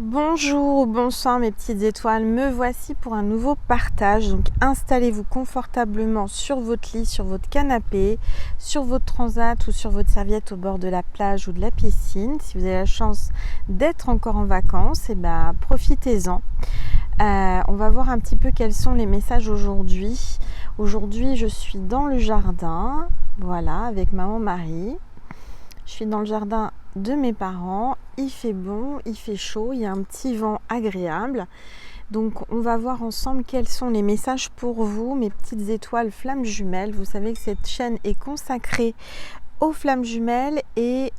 Bonjour, bonsoir mes petites étoiles, me voici pour un nouveau partage. Donc installez-vous confortablement sur votre lit, sur votre canapé, sur votre transat ou sur votre serviette au bord de la plage ou de la piscine. Si vous avez la chance d'être encore en vacances, profitez-en. On va voir un petit peu quels sont les messages aujourd'hui. Aujourd'hui, je suis dans le jardin, voilà, avec maman Marie. Je suis dans le jardin de mes parents, il fait bon, il fait chaud, il y a un petit vent agréable. Donc on va voir ensemble quels sont les messages pour vous, mes petites étoiles flammes jumelles. Vous savez que cette chaîne est consacrée aux flammes jumelles et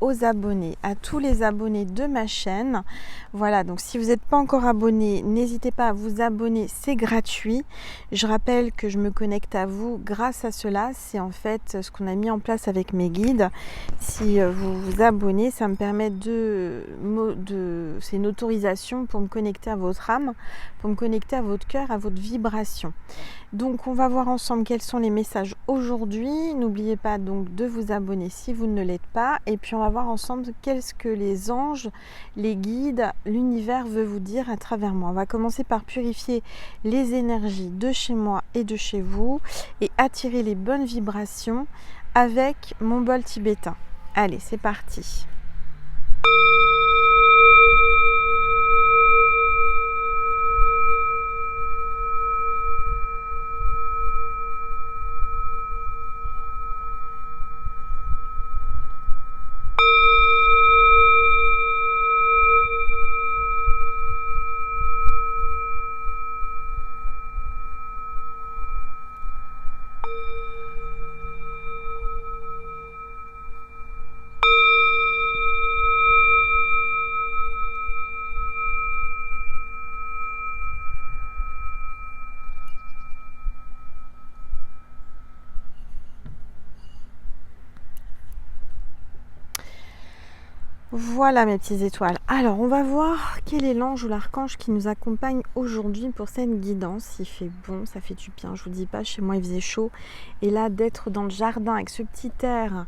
aux abonnés, à tous les abonnés de ma chaîne. Voilà, donc si vous n'êtes pas encore abonné, n'hésitez pas à vous abonner, c'est gratuit. Je rappelle que je me connecte à vous grâce à cela, c'est en fait ce qu'on a mis en place avec mes guides. Si vous vous abonnez, ça me permet c'est une autorisation pour me connecter à votre âme, pour me connecter à votre cœur, à votre vibration. Donc on va voir ensemble quels sont les messages aujourd'hui. N'oubliez pas donc de vous abonner si vous ne l'êtes pas. Et puis on va voir ensemble qu'est-ce que les anges, les guides, l'univers veut vous dire à travers moi. On va commencer par purifier les énergies de chez moi et de chez vous et attirer les bonnes vibrations avec mon bol tibétain. Allez, c'est parti. Voilà mes petites étoiles. Alors on va voir quel est l'ange ou l'archange qui nous accompagne aujourd'hui pour cette guidance. Il fait bon, ça fait du bien. Je vous dis pas, chez moi il faisait chaud. Et là d'être dans le jardin avec ce petit air,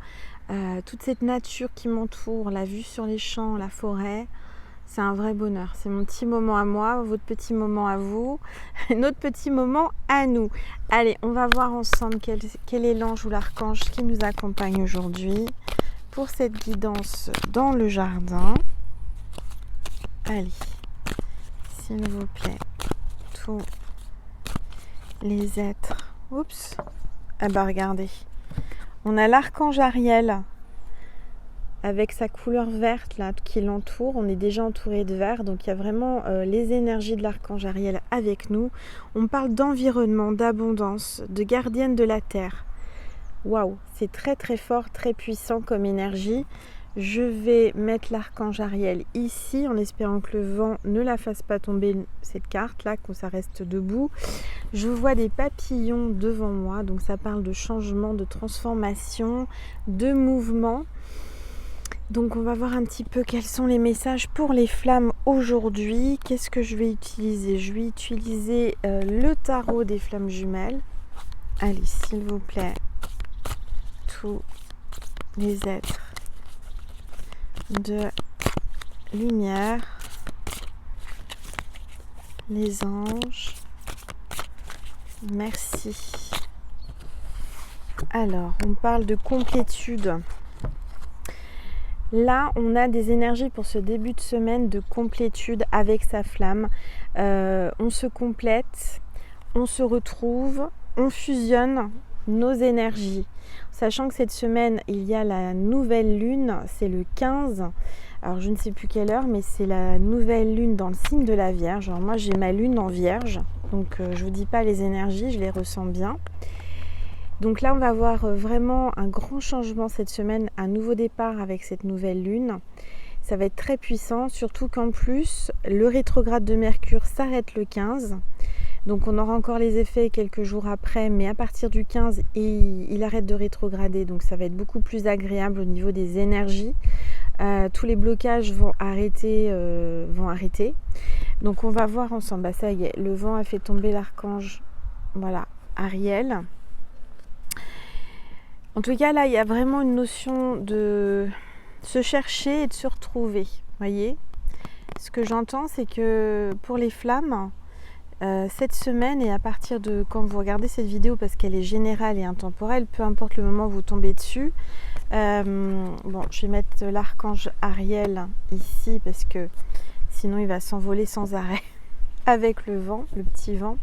toute cette nature qui m'entoure, la vue sur les champs, la forêt, c'est un vrai bonheur. C'est mon petit moment à moi, votre petit moment à vous, notre petit moment à nous. Allez, on va voir ensemble quel est l'ange ou l'archange qui nous accompagne aujourd'hui pour cette guidance dans le jardin. Allez, s'il vous plaît, tous les êtres. Oups. Ah bah regardez, on a l'archange Ariel avec sa couleur verte là qui l'entoure. On est déjà entouré de vert, donc il y a vraiment les énergies de l'archange Ariel avec nous. On parle d'environnement, d'abondance, de gardienne de la terre. Waouh, c'est très très fort, très puissant comme énergie. Je vais mettre l'archange Ariel ici en espérant que le vent ne la fasse pas tomber, cette carte là, que ça reste debout. Je vois des papillons devant moi, donc ça parle de changement, de transformation, de mouvement. Donc on va voir un petit peu quels sont les messages pour les flammes aujourd'hui. Qu'est-ce que je vais utiliser? Je vais utiliser le tarot des flammes jumelles. Allez, s'il vous plaît, tous les êtres de lumière, les anges, merci. Alors, on parle de complétude. Là, on a des énergies pour ce début de semaine de complétude avec sa flamme. On se complète, on se retrouve, on fusionne nos énergies. Sachant que cette semaine, il y a la nouvelle lune, c'est le 15. Alors, je ne sais plus quelle heure, mais c'est la nouvelle lune dans le signe de la Vierge. Alors, moi, j'ai ma lune en Vierge, donc je ne vous dis pas les énergies, je les ressens bien. Donc là, on va avoir vraiment un grand changement cette semaine, un nouveau départ avec cette nouvelle lune. Ça va être très puissant, surtout qu'en plus, le rétrograde de Mercure s'arrête le 15. Donc on aura encore les effets quelques jours après, mais à partir du 15, il arrête de rétrograder. Donc ça va être beaucoup plus agréable au niveau des énergies. Tous les blocages vont arrêter. Donc on va voir ensemble. Bah, ça y est, le vent a fait tomber l'archange, voilà, Ariel. En tout cas, là, il y a vraiment une notion de se chercher et de se retrouver. Voyez ? Ce que j'entends, c'est que pour les flammes, cette semaine et à partir de quand vous regardez cette vidéo, parce qu'elle est générale et intemporelle, peu importe le moment où vous tombez dessus. Bon, je vais mettre l'archange Ariel ici parce que sinon il va s'envoler sans arrêt avec le vent, le petit vent.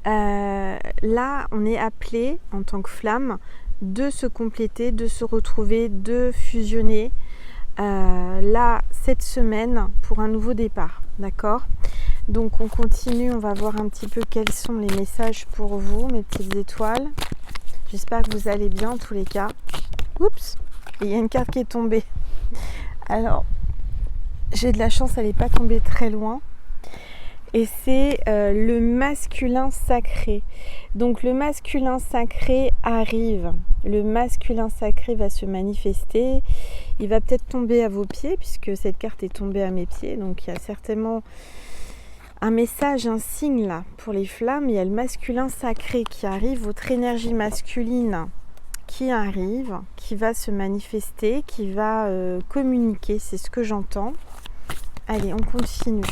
Là, on est appelé en tant que flamme de se compléter, de se retrouver, de fusionner. Là, cette semaine pour un nouveau départ, d'accord? Donc on continue, on va voir un petit peu quels sont les messages pour vous, mes petites étoiles. J'espère que vous allez bien en tous les cas. Oups, il y a une carte qui est tombée. Alors, j'ai de la chance, elle n'est pas tombée très loin. Et c'est le masculin sacré. Donc le masculin sacré arrive. Le masculin sacré va se manifester. Il va peut-être tomber à vos pieds, puisque cette carte est tombée à mes pieds. Donc il y a certainement un message, un signe là pour les flammes. Il y a le masculin sacré qui arrive, votre énergie masculine qui arrive, qui va se manifester, qui va communiquer, c'est ce que j'entends. Allez, on continue,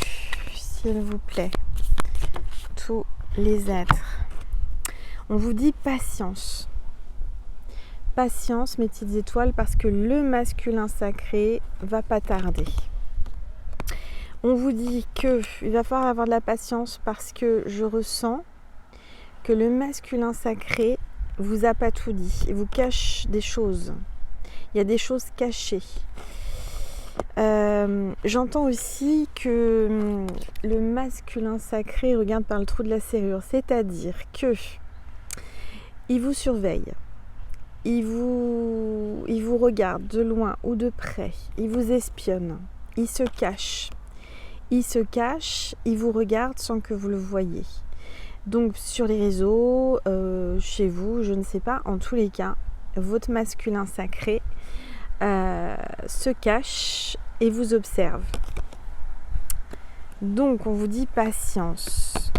s'il vous plaît. Tous les êtres. On vous dit patience. Patience, mes petites étoiles, parce que le masculin sacré va pas tarder. On vous dit qu'il va falloir avoir de la patience parce que je ressens que le masculin sacré vous a pas tout dit. Il vous cache des choses. Il y a des choses cachées. J'entends aussi que le masculin sacré regarde par le trou de la serrure. C'est-à-dire que il vous surveille. Il vous regarde de loin ou de près. Il vous espionne. Il se cache. Il se cache, il vous regarde sans que vous le voyez. Donc sur les réseaux, chez vous, je ne sais pas, en tous les cas, votre masculin sacré se cache et vous observe. Donc on vous dit patience.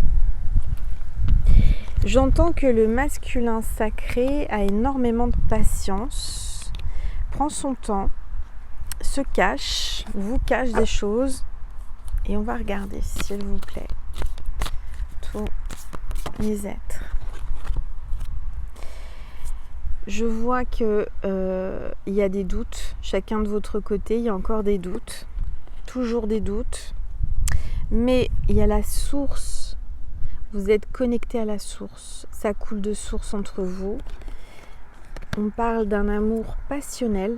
J'entends que le masculin sacré a énormément de patience, prend son temps, se cache, vous cache des choses. Et on va regarder, s'il vous plaît, tous les êtres. Je vois que il y a des doutes, chacun de votre côté, il y a encore des doutes, toujours des doutes. Mais il y a la source, vous êtes connecté à la source, ça coule de source entre vous. On parle d'un amour passionnel.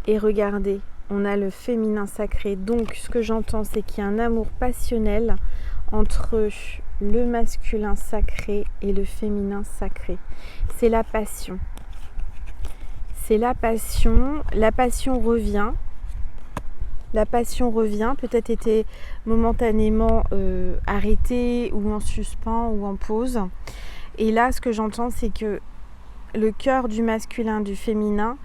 Et regardez, on a le féminin sacré. Donc, ce que j'entends, c'est qu'il y a un amour passionnel entre le masculin sacré et le féminin sacré. C'est la passion. C'est la passion. La passion revient. La passion revient. Peut-être était momentanément arrêtée ou en suspens ou en pause. Et là, ce que j'entends, c'est que le cœur du masculin, du féminin,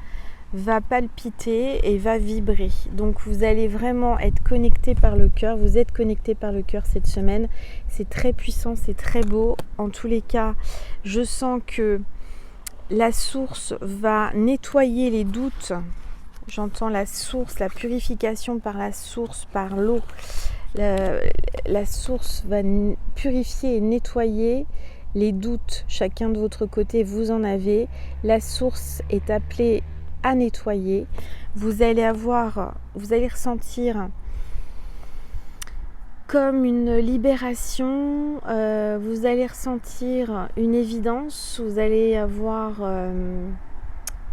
va palpiter et va vibrer. Donc vous allez vraiment être connecté par le cœur. Vous êtes connecté par le cœur cette semaine. C'est très puissant, c'est très beau. En tous les cas, je sens que la source va nettoyer les doutes. J'entends la source, la purification par la source, par l'eau. La source va purifier et nettoyer les doutes. Chacun de votre côté, vous en avez. La source est appelée à nettoyer. Vous allez ressentir comme une libération, vous allez ressentir une évidence, vous allez avoir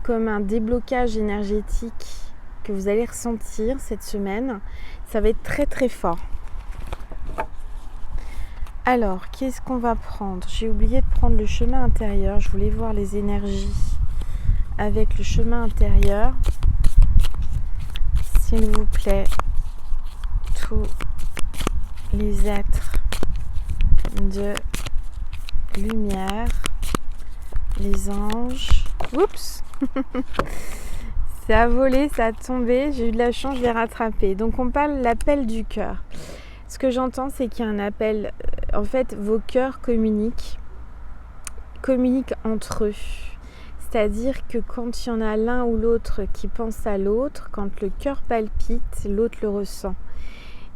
comme un déblocage énergétique que vous allez ressentir cette semaine. Ça va être très très fort. Alors, qu'est-ce qu'on va prendre? J'ai oublié de prendre le chemin intérieur. Je voulais voir les énergies avec le chemin intérieur. S'il vous plaît, tous les êtres de lumière, les anges. Oups. Ça a volé, ça a tombé. J'ai eu de la chance, je l'ai rattrapé. Donc on parle de l'appel du cœur. Ce que j'entends, c'est qu'il y a un appel. En fait, vos cœurs communiquent entre eux. C'est-à-dire que quand il y en a l'un ou l'autre qui pense à l'autre, quand le cœur palpite, l'autre le ressent.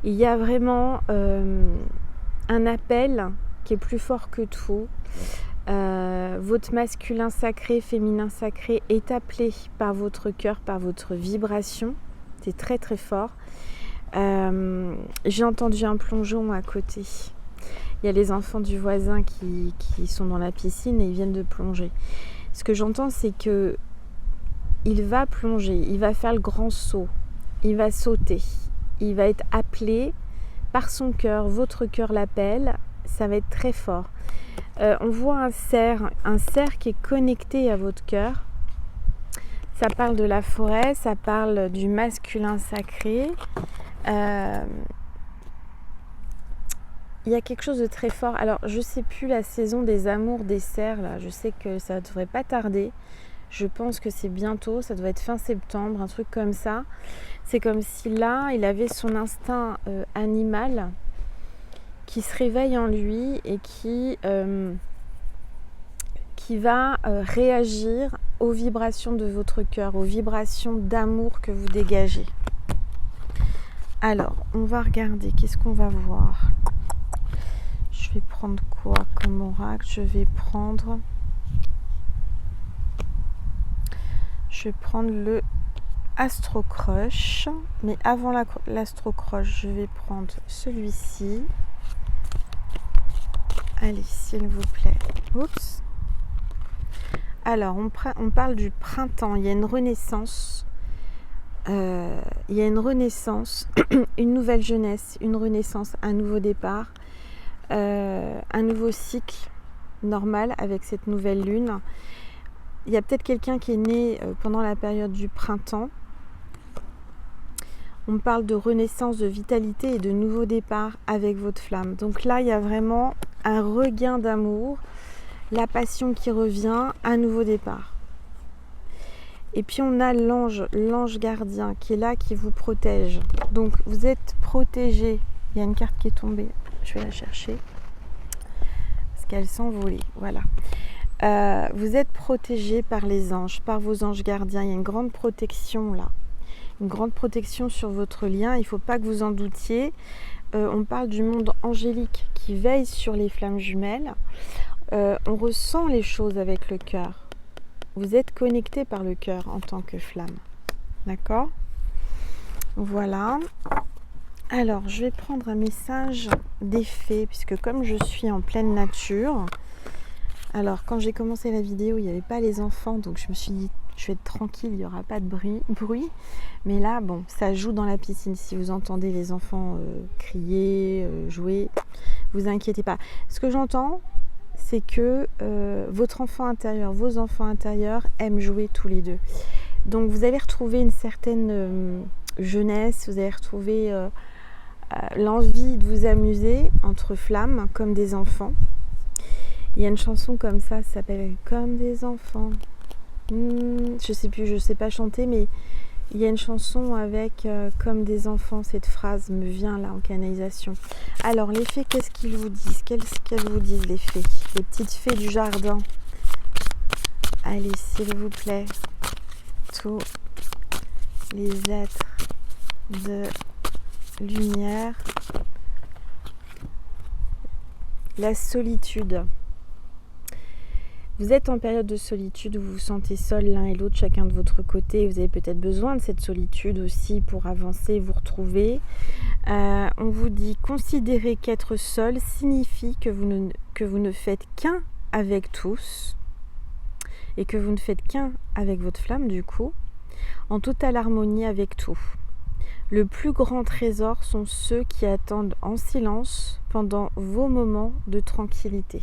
Il y a vraiment un appel qui est plus fort que tout. Votre masculin sacré, féminin sacré est appelé par votre cœur, par votre vibration. C'est très très fort. J'ai entendu un plongeon à côté. Il y a les enfants du voisin qui sont dans la piscine et ils viennent de plonger. Ce que j'entends, c'est que il va plonger, il va faire le grand saut, il va sauter, il va être appelé par son cœur, votre cœur l'appelle, ça va être très fort. On voit un cerf qui est connecté à votre cœur. Ça parle de la forêt, ça parle du masculin sacré. Il y a quelque chose de très fort. Alors, je ne sais plus la saison des amours des cerfs, là. Je sais que ça ne devrait pas tarder. Je pense que c'est bientôt, ça doit être fin septembre, un truc comme ça. C'est comme si là, il avait son instinct animal qui se réveille en lui et qui va réagir aux vibrations de votre cœur, aux vibrations d'amour que vous dégagez. Alors, on va regarder, qu'est-ce qu'on va voir ? Je vais prendre quoi comme oracle ? Je vais prendre le Astro Crush. Mais avant l'Astro Crush, je vais prendre celui-ci. Allez, s'il vous plaît. Oups. Alors, on parle du printemps. Il y a une renaissance. Une nouvelle jeunesse, une renaissance, un nouveau départ, un nouveau cycle normal avec cette nouvelle lune. Il y a peut-être quelqu'un qui est né pendant la période du printemps. On parle de renaissance, de vitalité et de nouveau départ avec votre flamme. Donc là, il y a vraiment un regain d'amour, la passion qui revient, un nouveau départ. Et puis on a l'ange gardien qui est là, qui vous protège. Donc vous êtes protégé. Il y a une carte qui est tombée. Je vais la chercher. Parce qu'elle s'envolait. Voilà. Vous êtes protégé par les anges, par vos anges gardiens. Il y a une grande protection là. Une grande protection sur votre lien. Il ne faut pas que vous en doutiez. On parle du monde angélique qui veille sur les flammes jumelles. On ressent les choses avec le cœur. Vous êtes connecté par le cœur en tant que flamme. D'accord ? Voilà. Alors, je vais prendre un message des fées, puisque comme je suis en pleine nature, alors quand j'ai commencé la vidéo, il n'y avait pas les enfants, donc je me suis dit, je vais être tranquille, il n'y aura pas de bruit. Mais là, bon, ça joue dans la piscine. Si vous entendez les enfants crier, jouer, vous inquiétez pas. Ce que j'entends, c'est que votre enfant intérieur, vos enfants intérieurs aiment jouer tous les deux. Donc vous allez retrouver une certaine jeunesse, vous allez retrouver l'envie de vous amuser entre flammes, comme des enfants. Il y a une chanson comme ça s'appelle « Comme des enfants ». Je sais pas chanter, mais il y a une chanson avec « Comme des enfants », cette phrase me vient là en canalisation. Alors les fées, qu'est-ce qu'ils vous disent ? Qu'est-ce qu'elles vous disent les fées ? Les petites fées du jardin. Allez, s'il vous plaît, tous les êtres de lumière. La solitude. Vous êtes en période de solitude, vous vous sentez seul l'un et l'autre, chacun de votre côté. Vous avez peut-être besoin de cette solitude aussi pour avancer, vous retrouver. On vous dit, considérez qu'être seul signifie que vous ne faites qu'un avec tous et que vous ne faites qu'un avec votre flamme du coup, en totale harmonie avec tout. Le plus grand trésor sont ceux qui attendent en silence pendant vos moments de tranquillité.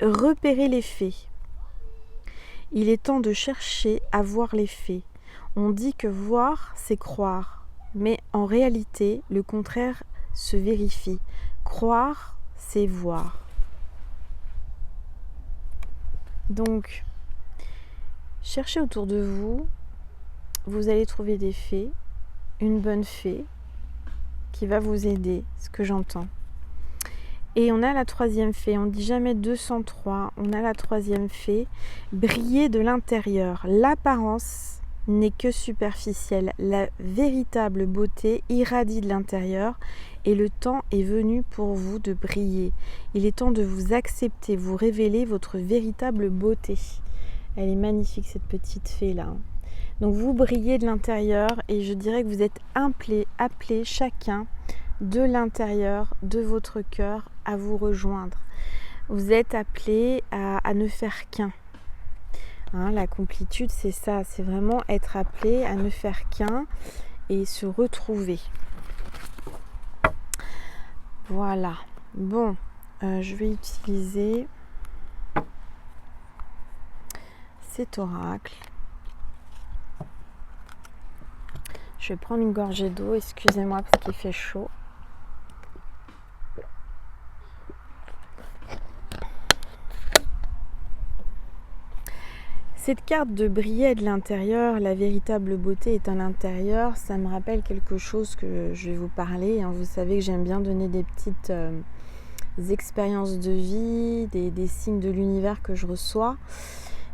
Repérez les faits. Il est temps de chercher à voir les faits. On dit que voir, c'est croire. Mais en réalité, le contraire se vérifie. Croire, c'est voir. Donc, cherchez autour de vous. Vous allez trouver des fées. Une bonne fée qui va vous aider, ce que j'entends. Et on a la troisième fée, on ne dit jamais 203, on a la troisième fée, briller de l'intérieur. L'apparence n'est que superficielle. La véritable beauté irradie de l'intérieur et le temps est venu pour vous de briller. Il est temps de vous accepter, vous révéler votre véritable beauté. Elle est magnifique cette petite fée là. Donc vous brillez de l'intérieur et je dirais que vous êtes appelés chacun de l'intérieur de votre cœur à vous rejoindre. Vous êtes appelés à ne faire qu'un. Hein, la complétude, c'est ça, c'est vraiment être appelé à ne faire qu'un et se retrouver. Voilà. Bon, je vais utiliser cet oracle. Je vais prendre une gorgée d'eau, excusez-moi parce qu'il fait chaud. Cette carte de briller de l'intérieur, la véritable beauté est à l'intérieur, ça me rappelle quelque chose que je vais vous parler. Vous savez que j'aime bien donner des petites expériences de vie, des signes de l'univers que je reçois.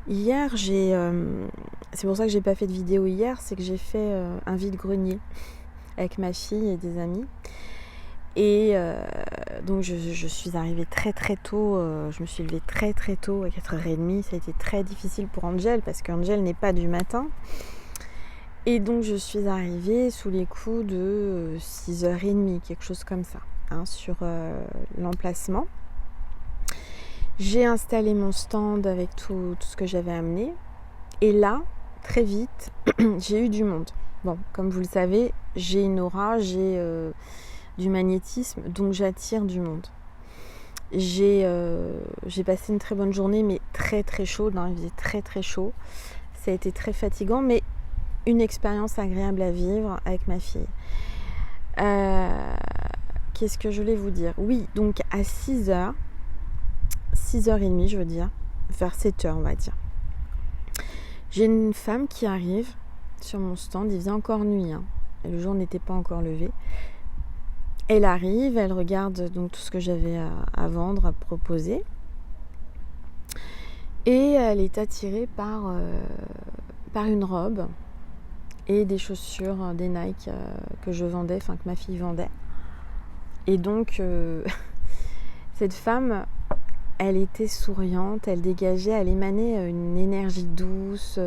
Hier, c'est pour ça que j'ai pas fait de vidéo hier, c'est que j'ai fait un vide-grenier avec ma fille et des amis. Et donc je suis arrivée très très tôt, je me suis levée très très tôt à 4h30, ça a été très difficile pour Angel parce qu'Angel n'est pas du matin. Et donc je suis arrivée sous les coups de 6h30, quelque chose comme ça, sur l'emplacement. J'ai installé mon stand avec tout ce que j'avais amené. Et là, très vite, j'ai eu du monde. Bon, comme vous le savez, j'ai une aura, j'ai du magnétisme, donc j'attire du monde. J'ai passé une très bonne journée, mais très très chaude, il faisait très très chaud. Ça a été très fatigant, mais une expérience agréable à vivre avec ma fille. Qu'est-ce que je voulais vous dire ? Oui, donc à 6h30, je veux dire, vers 7h on va dire. J'ai une femme qui arrive sur mon stand, il faisait encore nuit, et le jour n'était pas encore levé. Elle arrive, elle regarde donc tout ce que j'avais à vendre, à proposer. Et elle est attirée par une robe et des chaussures, des Nike que je vendais, que ma fille vendait. Et donc, cette femme, elle était souriante, elle dégageait, elle émanait une énergie douce.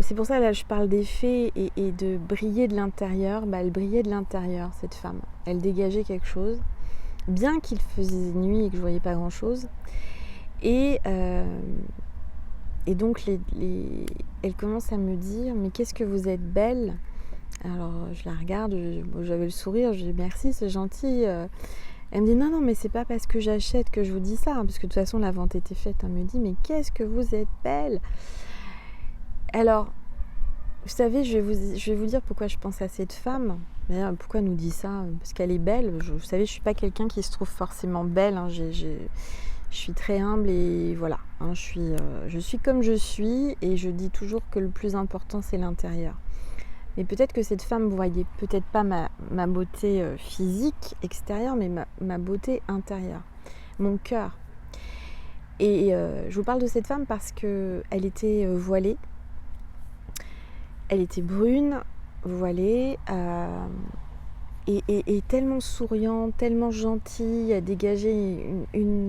C'est pour ça là je parle des fées et de briller de l'intérieur. Elle brillait de l'intérieur, cette femme. Elle dégageait quelque chose, bien qu'il faisait nuit et que je voyais pas grand chose. Et donc elle commence à me dire, mais qu'est-ce que vous êtes belle. Alors je la regarde, j'avais le sourire, je dis merci, c'est gentil. Elle me dit non mais c'est pas parce que j'achète que je vous dis ça, parce que de toute façon la vente était faite. Elle me dit mais qu'est-ce que vous êtes belle. Alors, vous savez, je vais vous dire pourquoi je pense à cette femme. D'ailleurs, pourquoi elle nous dit ça ? Parce qu'elle est belle. Vous savez, je ne suis pas quelqu'un qui se trouve forcément belle. Je suis très humble et voilà. Je suis comme je suis et je dis toujours que le plus important, c'est l'intérieur. Mais peut-être que cette femme, vous voyez peut-être pas ma beauté physique, extérieure, mais ma beauté intérieure, mon cœur. Et je vous parle de cette femme parce qu'elle était voilée. Elle était brune, voilée, et tellement souriante, tellement gentille, elle dégageait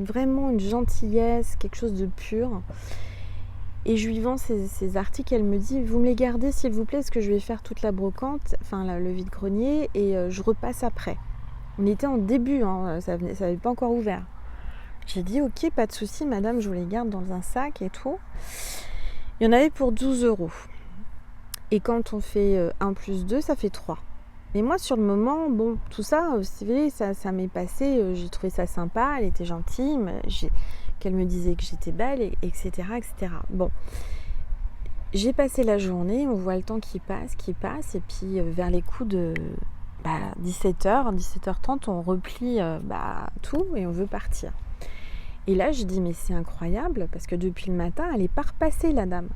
vraiment une gentillesse, quelque chose de pur. Et je lui vends ces articles, elle me dit « Vous me les gardez s'il vous plaît, parce que je vais faire toute la brocante, le vide-grenier, et je repasse après. » On était en début, ça n'avait pas encore ouvert. J'ai dit « Ok, pas de souci, madame, je vous les garde dans un sac et tout. » Il y en avait pour 12 €. Et quand on fait 1 plus 2, ça fait 3. Mais moi, sur le moment, bon, tout ça, vous savez, ça m'est passé, j'ai trouvé ça sympa, elle était gentille, qu'elle me disait que j'étais belle, etc., etc. Bon, j'ai passé la journée, on voit le temps qui passe, et puis vers les coups de 17h, 17h30, on replie tout et on veut partir. Et là, je dis, mais c'est incroyable, parce que depuis le matin, elle n'est pas repassée, la dame.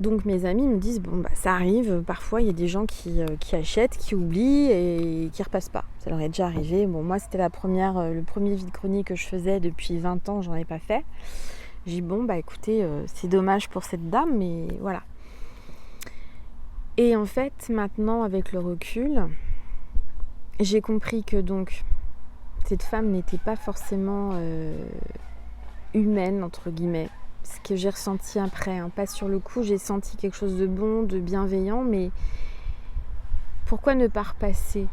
Donc mes amis me disent, ça arrive, parfois il y a des gens qui achètent, qui oublient et qui ne repassent pas. Ça leur est déjà arrivé. Bon, moi c'était le premier vide-grenier que je faisais depuis 20 ans, j'en ai pas fait. J'ai dit bon bah écoutez, c'est dommage pour cette dame, mais voilà. Et en fait, maintenant avec le recul, j'ai compris que donc cette femme n'était pas forcément humaine entre guillemets. Ce que j'ai ressenti après, hein. Pas sur le coup, j'ai senti quelque chose de bon, de bienveillant, mais pourquoi ne pas repasser?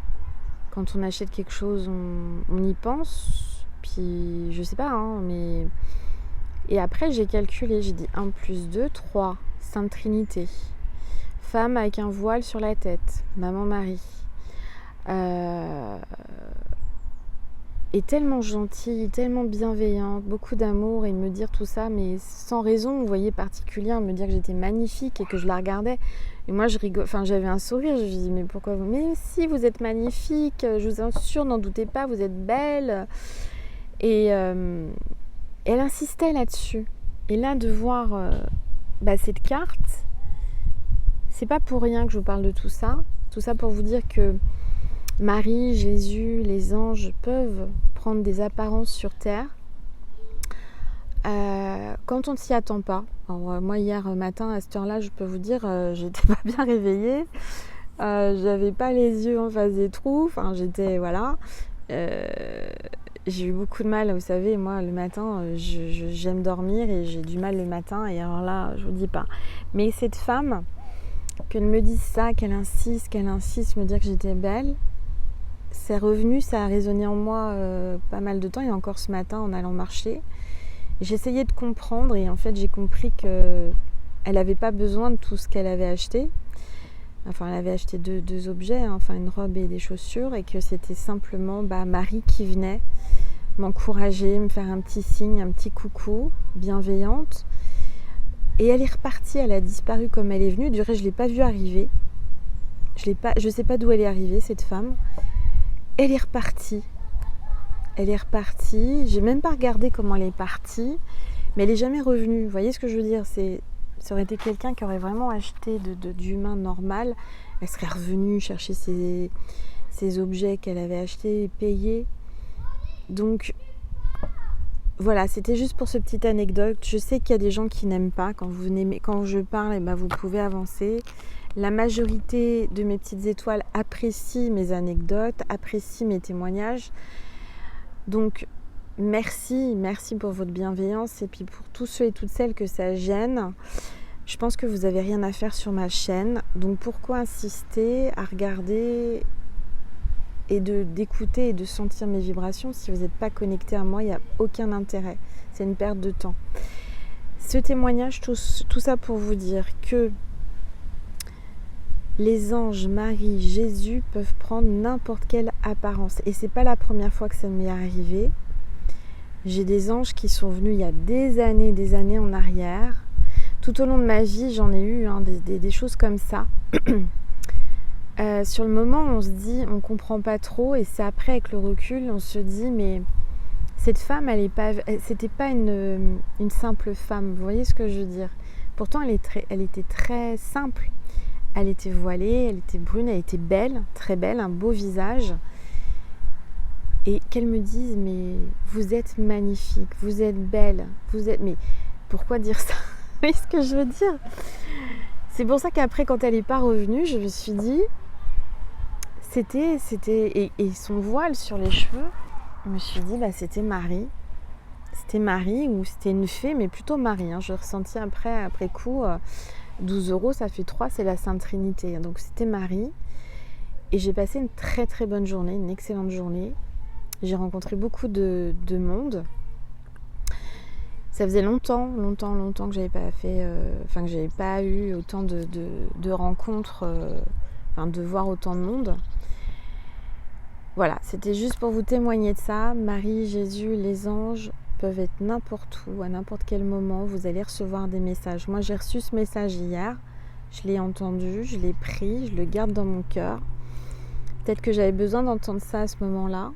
Quand on achète quelque chose, on y pense, puis je sais pas, hein, mais... Et après, j'ai calculé, j'ai dit 1 plus 2, 3, Sainte Trinité. Femme avec un voile sur la tête, Maman Marie. Et tellement gentille, tellement bienveillante, beaucoup d'amour, et me dire tout ça, mais sans raison, vous voyez, particulière, me dire que j'étais magnifique et que je la regardais. Et moi, je rigole, enfin, j'avais un sourire, je lui dis, mais pourquoi vous... Mais si, vous êtes magnifique, je vous assure, n'en doutez pas, vous êtes belle. Et elle insistait là-dessus. Et là, de voir cette carte, c'est pas pour rien que je vous parle de tout ça. Tout ça pour vous dire que Marie, Jésus, les anges peuvent prendre des apparences sur terre quand on ne s'y attend pas. Alors, moi, hier matin, à cette heure-là, je peux vous dire, j'étais pas bien réveillée. J'avais pas les yeux en face des trous. Enfin, j'étais... Voilà. J'ai eu beaucoup de mal, vous savez, moi, le matin, j'aime dormir et j'ai du mal le matin. Et alors là, je vous dis pas. Mais cette femme, qu'elle me dise ça, qu'elle insiste, me dire que j'étais belle, c'est revenu, ça a résonné en moi pas mal de temps, et encore ce matin en allant marcher. J'essayais de comprendre, et en fait j'ai compris qu'elle n'avait pas besoin de tout ce qu'elle avait acheté. Enfin, elle avait acheté deux objets, hein, enfin une robe et des chaussures, et que c'était simplement Marie qui venait m'encourager, me faire un petit signe, un petit coucou, bienveillante. Et elle est repartie, elle a disparu comme elle est venue. Du reste, je ne l'ai pas vue arriver. Je ne sais pas d'où elle est arrivée, cette femme. Elle est repartie. J'ai même pas regardé comment elle est partie, mais elle est jamais revenue. Vous voyez ce que je veux dire? Ça aurait été quelqu'un qui aurait vraiment acheté d'humain normal. Elle serait revenue chercher ses objets qu'elle avait achetés et payés. Donc voilà, c'était juste pour cette petite anecdote. Je sais qu'il y a des gens qui n'aiment pas quand je parle, vous pouvez avancer. La majorité de mes petites étoiles apprécient mes anecdotes, apprécient mes témoignages. Donc merci pour votre bienveillance, et puis pour tous ceux et toutes celles que ça gêne. Je pense que vous n'avez rien à faire sur ma chaîne. Donc pourquoi insister à regarder et d'écouter et de sentir mes vibrations si vous n'êtes pas connecté à moi? Il n'y a aucun intérêt. C'est une perte de temps. Ce témoignage, tout ça pour vous dire que les anges, Marie, Jésus peuvent prendre n'importe quelle apparence. Et c'est pas la première fois que ça m'est arrivé. J'ai des anges qui sont venus il y a des années en arrière. Tout au long de ma vie, j'en ai eu des choses comme ça. Sur le moment, on se dit, on comprend pas trop, et c'est après, avec le recul, on se dit, mais cette femme, c'était pas une simple femme. Vous voyez ce que je veux dire? Pourtant, elle était très simple. Elle était voilée, elle était brune, elle était belle, très belle, un beau visage. Et qu'elle me dise, mais vous êtes magnifique, vous êtes belle, mais pourquoi dire ça? Vous voyez ce que je veux dire? C'est pour ça qu'après, quand elle n'est pas revenue, je me suis dit, et son voile sur les cheveux, je me suis dit, c'était Marie. C'était Marie, ou c'était une fée, mais plutôt Marie. Je l'ai ressenti après coup. 12 €, ça fait 3, c'est la Sainte Trinité. Donc c'était Marie. Et j'ai passé une très très bonne journée, une excellente journée. J'ai rencontré beaucoup de monde. Ça faisait longtemps que j'avais pas fait, que j'avais pas eu autant de rencontres, de voir autant de monde. Voilà, c'était juste pour vous témoigner de ça. Marie, Jésus, les anges peuvent être n'importe où, à n'importe quel moment. Vous allez recevoir des messages. Moi, j'ai reçu ce message hier. Je l'ai entendu, je l'ai pris, je le garde dans mon cœur. Peut-être que j'avais besoin d'entendre ça à ce moment-là.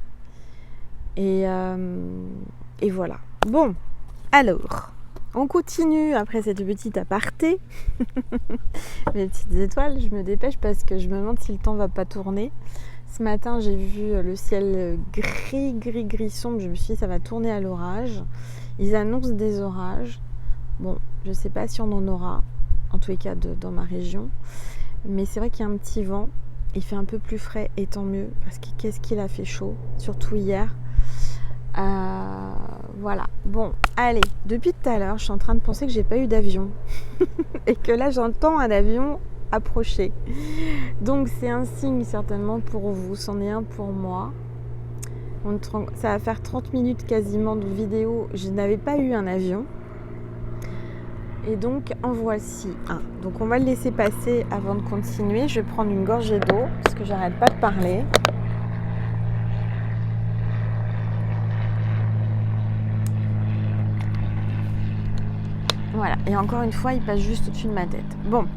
Et voilà. Bon, alors, on continue après cette petite aparté. Mes petites étoiles, je me dépêche parce que je me demande si le temps va pas tourner. Ce matin, j'ai vu le ciel gris sombre. Je me suis dit, ça va tourner à l'orage. Ils annoncent des orages. Bon, je ne sais pas si on en aura, en tous les cas dans ma région. Mais c'est vrai qu'il y a un petit vent. Il fait un peu plus frais et tant mieux. Parce que qu'est-ce qu'il a fait chaud, surtout hier. Voilà. Bon, allez. Depuis tout à l'heure, je suis en train de penser que j'ai pas eu d'avion. Et que là, j'entends un avion approcher. Donc, c'est un signe certainement pour vous. C'en est un pour moi. Ça va faire 30 minutes quasiment de vidéo. Je n'avais pas eu un avion. Et donc, en voici un. Donc, on va le laisser passer avant de continuer. Je vais prendre une gorgée d'eau parce que j'arrête pas de parler. Voilà. Et encore une fois, il passe juste au-dessus de ma tête. Bon.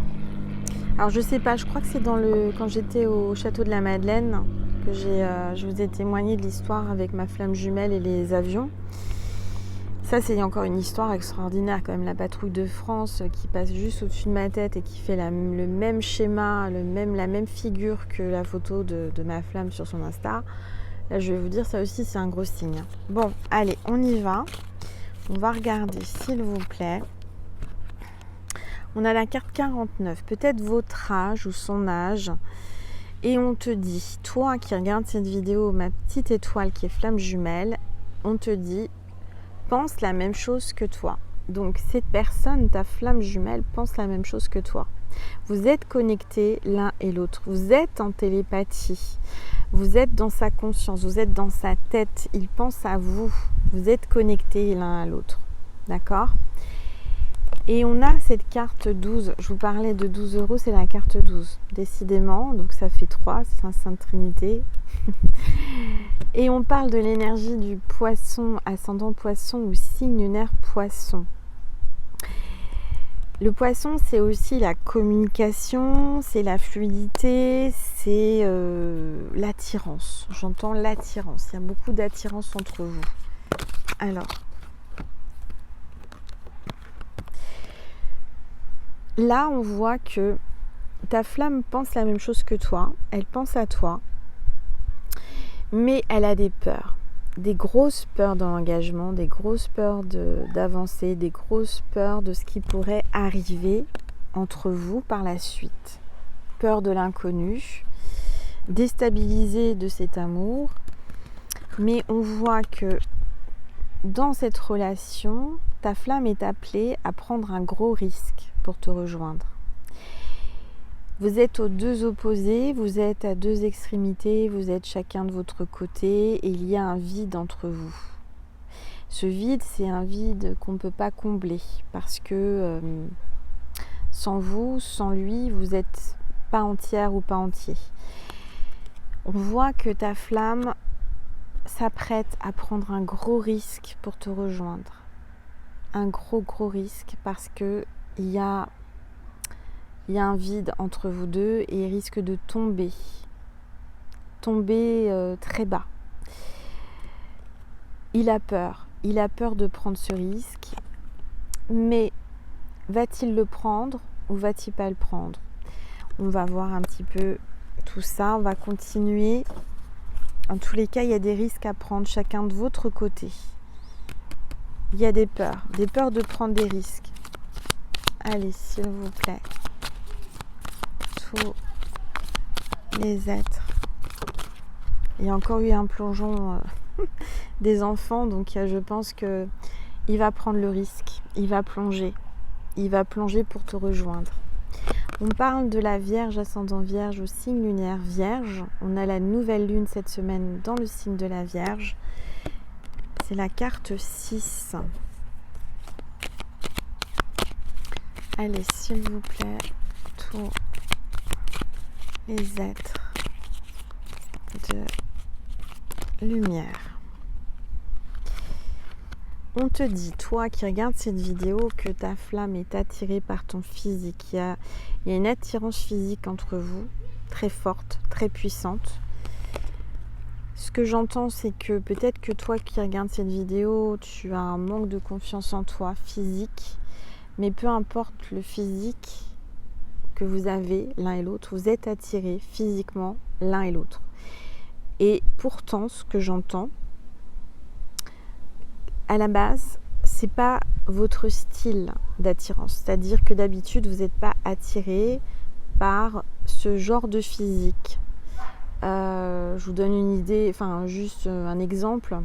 Alors, je sais pas. Je crois que c'est quand j'étais au château de la Madeleine que je vous ai témoigné de l'histoire avec ma flamme jumelle et les avions. Ça, c'est encore une histoire extraordinaire quand même. La patrouille de France qui passe juste au-dessus de ma tête et qui fait le même schéma, la même figure que la photo de ma flamme sur son Insta. Là, je vais vous dire, ça aussi, c'est un gros signe. Bon, allez, on y va. On va regarder, s'il vous plaît. On a la carte 49, peut-être votre âge ou son âge. Et on te dit, toi qui regardes cette vidéo, ma petite étoile qui est flamme jumelle, on te dit, pense la même chose que toi. Donc cette personne, ta flamme jumelle, pense la même chose que toi. Vous êtes connectés l'un et l'autre. Vous êtes en télépathie. Vous êtes dans sa conscience. Vous êtes dans sa tête. Il pense à vous. Vous êtes connectés l'un à l'autre. D'accord ? Et on a cette carte 12. Je vous parlais de 12 euros, c'est la carte 12. Décidément, donc ça fait 3, c'est la Sainte Trinité. Et on parle de l'énergie du poisson, ascendant poisson ou signe lunaire poisson. Le poisson, c'est aussi la communication, c'est la fluidité, c'est l'attirance. J'entends l'attirance. Il y a beaucoup d'attirance entre vous. Alors, là, on voit que ta flamme pense la même chose que toi. Elle pense à toi. Mais elle a des peurs. Des grosses peurs dans l'engagement, des grosses peurs d'avancer, des grosses peurs de ce qui pourrait arriver entre vous par la suite. Peur de l'inconnu, déstabilisée de cet amour. Mais on voit que dans cette relation, ta flamme est appelée à prendre un gros risque pour te rejoindre. Vous êtes aux deux opposés, vous êtes à deux extrémités, vous êtes chacun de votre côté et il y a un vide entre vous. Ce vide, c'est un vide qu'on ne peut pas combler parce que sans vous, sans lui, vous n'êtes pas entière ou pas entier. On voit que ta flamme s'apprête à prendre un gros risque pour te rejoindre. Un gros risque parce que il y a un vide entre vous deux et il risque de tomber très bas. Il a peur de prendre ce risque, mais va-t-il le prendre ou va-t-il pas le prendre ? On va voir un petit peu tout ça, on va continuer. En tous les cas, il y a des risques à prendre chacun de votre côté. Il y a des peurs de prendre des risques. Allez, s'il vous plaît. Tous les êtres. Il y a encore eu un plongeon des enfants, donc je pense que il va prendre le risque, il va plonger pour te rejoindre. On parle de la Vierge, ascendant Vierge au signe lunaire Vierge. On a la nouvelle lune cette semaine dans le signe de la Vierge. C'est la carte 6. Allez, s'il vous plaît, tous les êtres de lumière. On te dit, toi qui regardes cette vidéo, que ta flamme est attirée par ton physique. Il y a une attirance physique entre vous, très forte, très puissante. Ce que j'entends, c'est que peut-être que toi qui regardes cette vidéo, tu as un manque de confiance en toi, physique. Mais peu importe le physique que vous avez l'un et l'autre, vous êtes attirés physiquement l'un et l'autre. Et pourtant, ce que j'entends, à la base, c'est pas votre style d'attirance. C'est-à-dire que d'habitude, vous n'êtes pas attiré par ce genre de physique. Je vous donne une idée, enfin juste un exemple.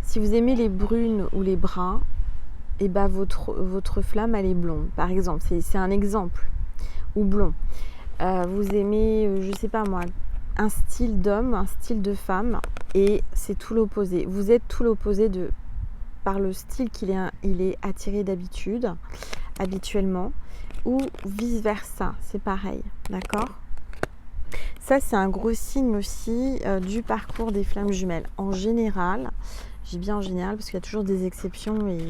Si vous aimez les brunes ou les bruns, et ben votre flamme elle est blonde, par exemple. C'est un exemple. Ou blond. Vous aimez, je sais pas moi, un style d'homme, un style de femme, et c'est tout l'opposé. Vous êtes tout l'opposé par le style il est attiré d'habitude, habituellement, ou vice versa, c'est pareil, d'accord? Ça, c'est un gros signe aussi du parcours des flammes jumelles. En général, je dis bien en général parce qu'il y a toujours des exceptions et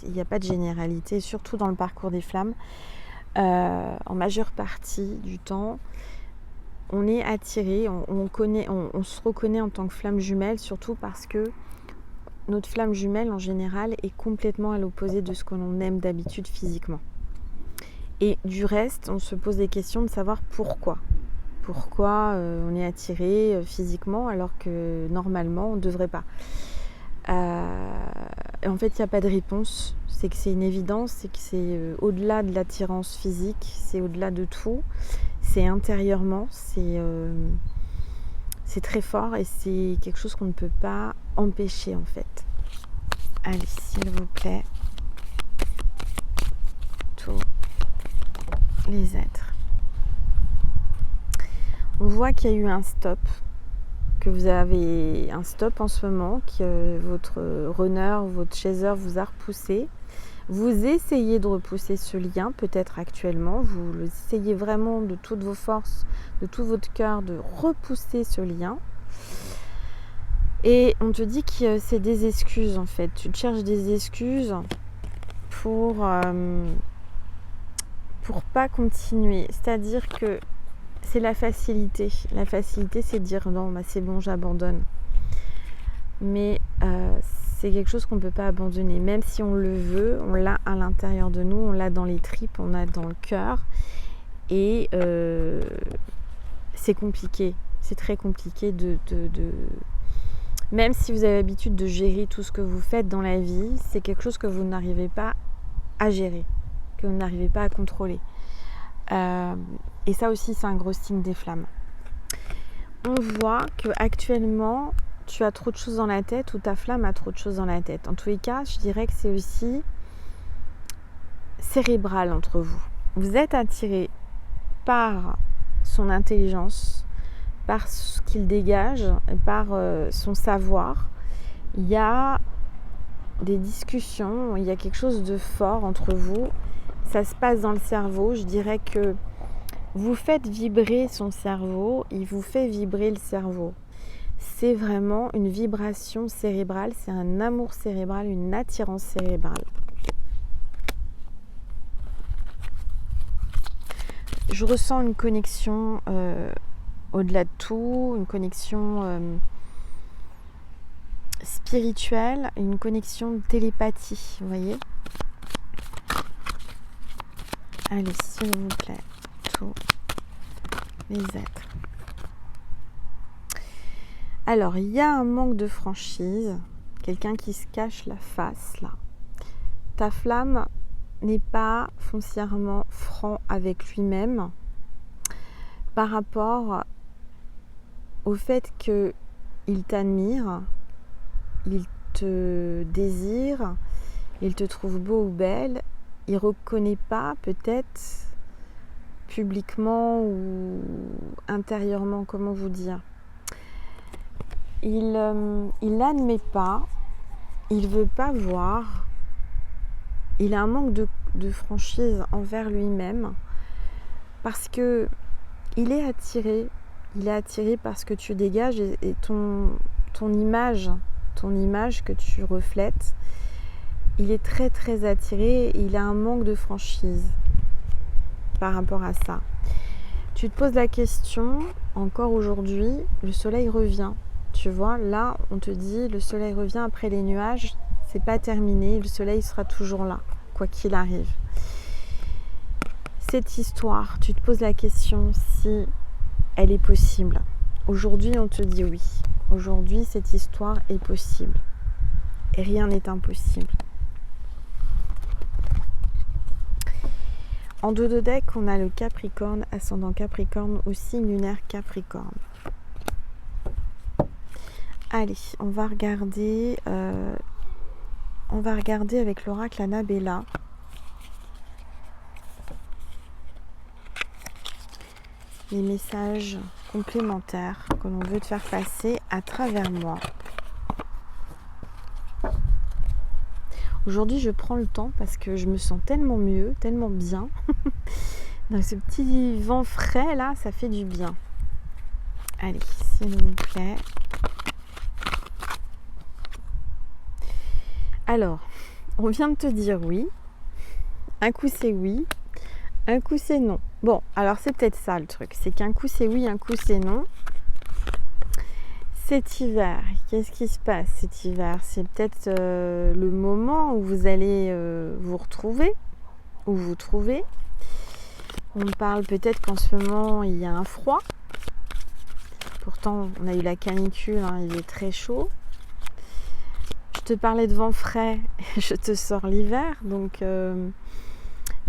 il n'y a pas de généralité, surtout dans le parcours des flammes. En majeure partie du temps, on est attiré, on se reconnaît en tant que flamme jumelle, surtout parce que notre flamme jumelle en général est complètement à l'opposé de ce que l'on aime d'habitude physiquement. Et du reste, on se pose des questions de savoir pourquoi. Pourquoi on est attiré physiquement alors que normalement on ne devrait pas. Et en fait, il n'y a pas de réponse. C'est que c'est une évidence, c'est que c'est au-delà de l'attirance physique, c'est au-delà de tout. C'est intérieurement, c'est très fort et c'est quelque chose qu'on ne peut pas empêcher en fait. Allez, s'il vous plaît, tous les êtres. On voit qu'il y a eu un stop, que vous avez un stop en ce moment, que votre runner, votre chaser vous a repoussé. Vous essayez de repousser ce lien, peut-être actuellement, vous essayez vraiment de toutes vos forces, de tout votre cœur, de repousser ce lien. Et on te dit que c'est des excuses en fait. Tu te cherches des excuses pour pas continuer. C'est-à-dire que c'est la facilité. La facilité, c'est de dire non, bah c'est bon, j'abandonne. Mais c'est quelque chose qu'on ne peut pas abandonner. Même si on le veut, on l'a à l'intérieur de nous, on l'a dans les tripes, on l'a dans le cœur. Et c'est compliqué. C'est très compliqué de... Même si vous avez l'habitude de gérer tout ce que vous faites dans la vie, c'est quelque chose que vous n'arrivez pas à gérer, que vous n'arrivez pas à contrôler. Et ça aussi, c'est un gros signe des flammes. On voit qu'actuellement, tu as trop de choses dans la tête ou ta flamme a trop de choses dans la tête. En tous les cas, je dirais que c'est aussi cérébral entre vous. Vous êtes attiré par son intelligence, par ce qu'il dégage, par son savoir. Il y a des discussions, il y a quelque chose de fort entre vous. Ça se passe dans le cerveau. Je dirais que vous faites vibrer son cerveau, il vous fait vibrer le cerveau. C'est vraiment une vibration cérébrale, c'est un amour cérébral, une attirance cérébrale. Je ressens une connexion au-delà de tout, une connexion spirituelle, une connexion de télépathie, vous voyez ? Allez, s'il vous plaît, tous les êtres. Alors, il y a un manque de franchise, quelqu'un qui se cache la face, là. Ta flamme n'est pas foncièrement franc avec lui-même par rapport au fait qu'il t'admire, il te désire, il te trouve beau ou belle, il ne reconnaît pas peut-être publiquement ou intérieurement, comment vous dire. Il n'admet pas, il ne veut pas voir, il a un manque de franchise envers lui-même parce que il est attiré parce que tu dégages et ton image que tu reflètes, il est très très attiré et il a un manque de franchise par rapport à ça. Tu te poses la question, encore aujourd'hui, le soleil revient. Tu vois, là, on te dit, le soleil revient après les nuages, c'est pas terminé, le soleil sera toujours là, quoi qu'il arrive. Cette histoire, tu te poses la question si elle est possible. Aujourd'hui, on te dit oui. Aujourd'hui, cette histoire est possible. Et rien n'est impossible. En dos de deck, on a le Capricorne, ascendant Capricorne, aussi lunaire Capricorne. Allez, on va regarder avec l'oracle Annabella. Les messages complémentaires que l'on veut te faire passer à travers moi. Aujourd'hui, je prends le temps parce que je me sens tellement mieux, tellement bien. Dans ce petit vent frais là, ça fait du bien. Allez, s'il vous plaît. Alors, on vient de te dire oui. Un coup c'est oui, un coup c'est non. Bon, alors c'est peut-être ça le truc. C'est qu'un coup c'est oui, un coup c'est non. Cet hiver, qu'est-ce qui se passe cet hiver? C'est peut-être le moment où vous allez vous retrouver, ou vous trouver. On parle peut-être qu'en ce moment, il y a un froid. Pourtant, on a eu la canicule, hein, il est très chaud. Je te parlais de vent frais, je te sors l'hiver. Donc, il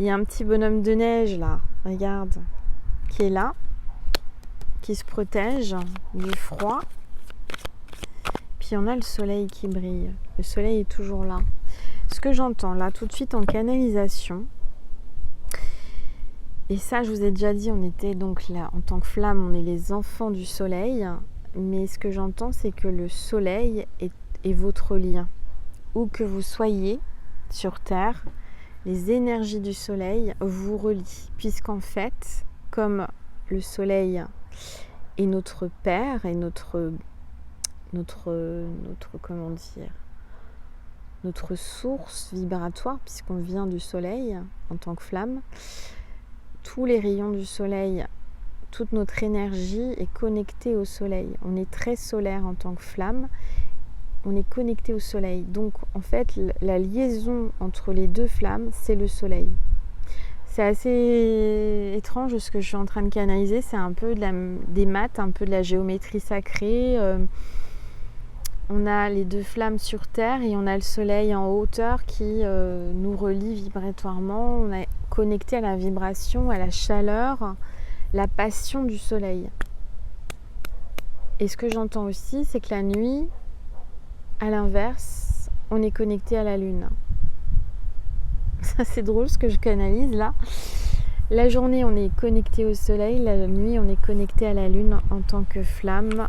y a un petit bonhomme de neige, là, regarde, qui est là, qui se protège du froid. Puis on a le soleil qui brille. Le soleil est toujours là. Ce que j'entends là, tout de suite en canalisation, et ça je vous ai déjà dit, on était donc là, en tant que flamme, on est les enfants du soleil, mais ce que j'entends c'est que le soleil est votre lien. Où que vous soyez sur Terre, les énergies du soleil vous relient, puisqu'en fait, comme le soleil est notre père et notre comment dire, notre source vibratoire, puisqu'on vient du soleil en tant que flamme, tous les rayons du soleil, toute notre énergie est connectée au soleil. On est très solaire en tant que flamme, on est connecté au soleil. Donc en fait, la liaison entre les deux flammes, c'est le soleil. C'est assez étrange ce que je suis en train de canaliser, c'est un peu des maths, un peu de la géométrie sacrée. On a les deux flammes sur Terre et on a le soleil en hauteur qui nous relie vibratoirement. On est connecté à la vibration, à la chaleur, la passion du soleil. Et ce que j'entends aussi, c'est que la nuit, à l'inverse, on est connecté à la lune. Ça, c'est drôle ce que je canalise là. La journée, on est connecté au soleil. La nuit, on est connecté à la lune en tant que flamme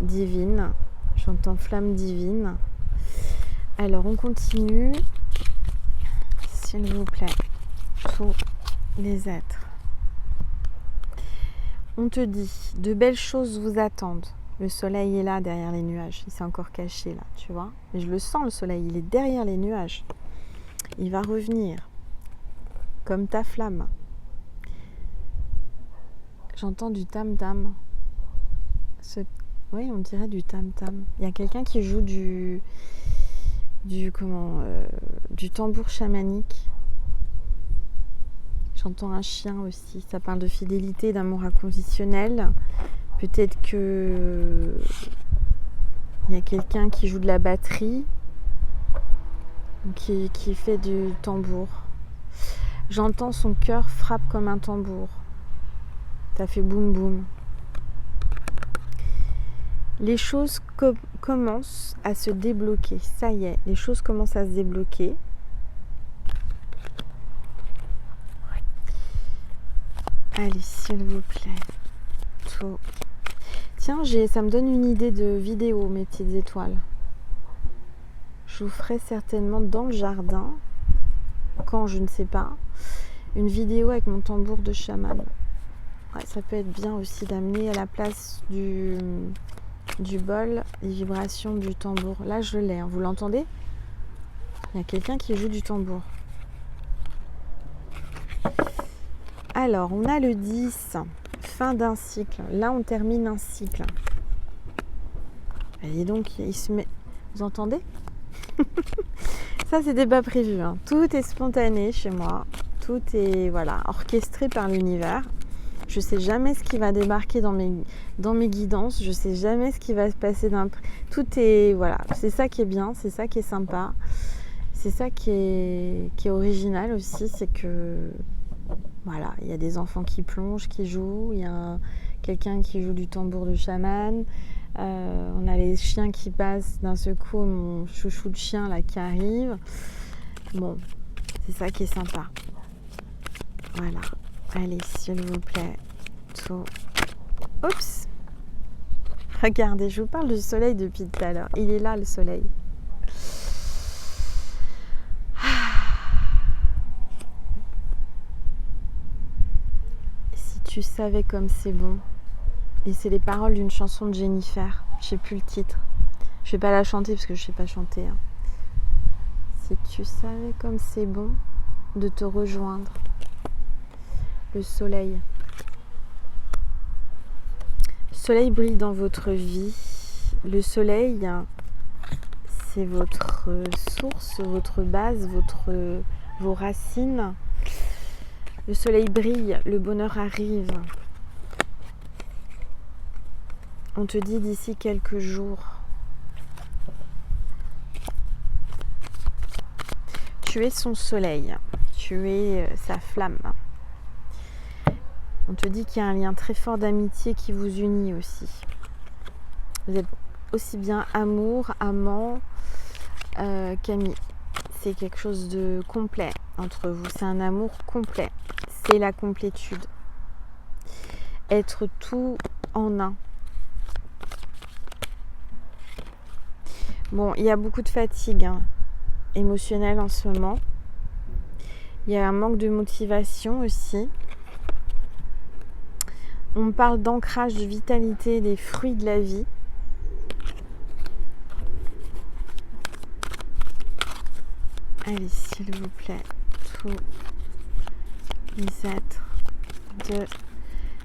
divine. J'entends flamme divine. Alors on continue, s'il vous plaît, tous les êtres. On te dit, de belles choses vous attendent. Le soleil est là derrière les nuages, il s'est encore caché là, tu vois. Mais je le sens, le soleil, il est derrière les nuages. Il va revenir, comme ta flamme. J'entends du tam-tam. Oui, on dirait du tam-tam. Il y a quelqu'un qui joue du tambour chamanique. J'entends un chien aussi. Ça parle de fidélité, d'amour inconditionnel. Peut-être que il y a quelqu'un qui joue de la batterie, qui fait du tambour. J'entends son cœur frappe comme un tambour. Ça fait boum boum. Les choses commencent à se débloquer. Ça y est, les choses commencent à se débloquer. Allez, s'il vous plaît. Tout. Tiens, ça me donne une idée de vidéo, mes petites étoiles. Je vous ferai certainement dans le jardin, quand je ne sais pas, une vidéo avec mon tambour de chaman. Ouais, ça peut être bien aussi d'amener à la place du bol les vibrations du tambour. Là, je l'ai, hein. Vous l'entendez? Il y a quelqu'un qui joue du tambour. Alors, on a le 10, fin d'un cycle. Là, on termine un cycle. Et donc, il se met... Vous entendez? Ça, c'était pas prévu, hein. Tout est spontané chez moi. Tout est orchestré par l'univers. Je sais jamais ce qui va débarquer dans mes guidances. Je sais jamais ce qui va se passer Tout est... Voilà, c'est ça qui est bien, c'est ça qui est sympa. C'est ça qui est original aussi, c'est que voilà, il y a des enfants qui plongent, qui jouent, il y a quelqu'un qui joue du tambour de chaman, on a les chiens qui passent, d'un seul coup mon chouchou de chien là qui arrive. Bon, c'est ça qui est sympa. Voilà, allez s'il vous plaît, tout. Oups, regardez, je vous parle du soleil depuis tout à l'heure, il est là le soleil. Si tu savais comme c'est bon. Et c'est les paroles d'une chanson de Jennifer. Je sais plus le titre. Je vais pas la chanter parce que je sais pas chanter. Hein. Si tu savais comme c'est bon de te rejoindre. Le soleil. Le soleil brille dans votre vie. Le soleil, c'est votre source, votre base, vos racines. Le soleil brille, le bonheur arrive. On te dit d'ici quelques jours. Tu es son soleil, tu es sa flamme. On te dit qu'il y a un lien très fort d'amitié qui vous unit aussi. Vous êtes aussi bien amour, amant qu'ami. C'est quelque chose de complet entre vous. C'est un amour complet. C'est la complétude. Être tout en un. Bon, il y a beaucoup de fatigue émotionnelle en ce moment. Il y a un manque de motivation aussi. On parle d'ancrage, de vitalité, des fruits de la vie. Allez, s'il vous plaît, tous les êtres